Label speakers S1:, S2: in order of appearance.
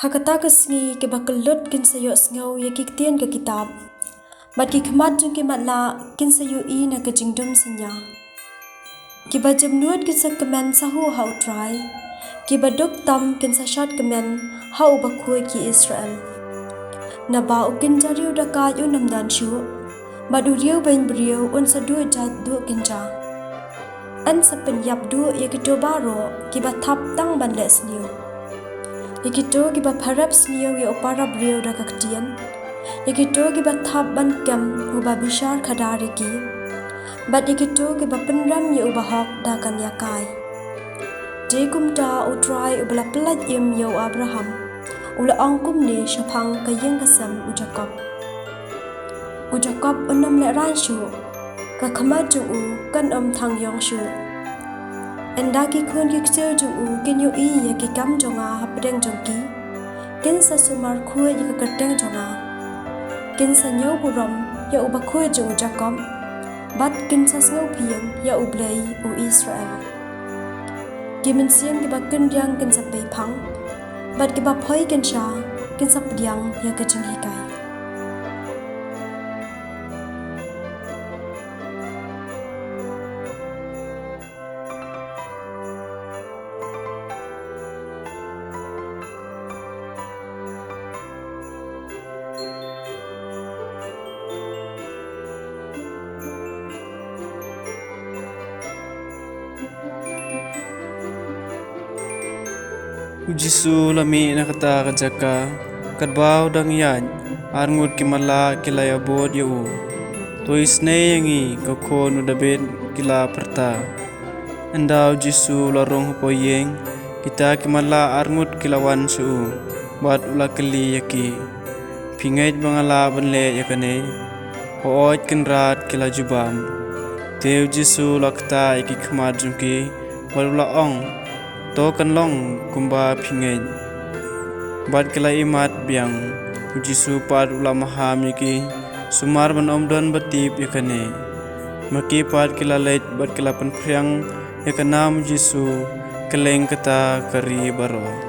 S1: Hakata kesngi ke bakelut kin sayo sngau ya kiktian ke kitab. Bat ki khmat jung ke matla kin sayo I na ke jingdom sinya. Ki ba jemnuat kin sa kemen sahu hau try. Ki ba dok tam kin sa shat kemen hau bakhui ki Israel. Na ba ukin jariu daka yu namdan shu. Madu riu bain beriu un sa du jat du kinja. An sa penyap du ya ki baro ki ba thap tang ban les niu. Ikito giba parap sniyo ya opara brio da kaktian. Ikito giba thap ban kem uba bishar khadari ki. Bat ikito giba penram ya uba hok da kan yakai. Jekum da utrai ubala pelat im ya Abraham. Ula angkum ne shapang kayeng kasam u Jacob. U Jacob unam le ran shu. Ka khamat jung u kan thang yong shu. Enda ki khun ki ksel jung u kin yu I ya ki kam jonga hapdeng jongki kin sa sumar khue ya ka kateng jonga kin sa nyau burom ya uba khue jung Jacob bat kin sa snau phiang ya ublei u Israel ki min siang ki ba kin riang kin sa pe phang bat ki ba phoi kin sha kin sa pdiang ya ka jing hikai.
S2: Jisu lami nakata kajaka kadbau dang yan arngut kimala kilaya bod yu to isne yangi kakho nu dabet kila perta endau Jisu larong hopoyeng kita kimala arngut kilawan su bat ula keli yaki pingait bangala banle yakane hooj kenrat kila jubam teu Jisu lakta iki khmat jumki walula ong to kan long kumba pingay bat kila imat biang Jisu pat ula maham yaki sumar ban omdon batip yakane maki pat kila leit bat kila penpriang yakanam Jisu keleng kata kari baro.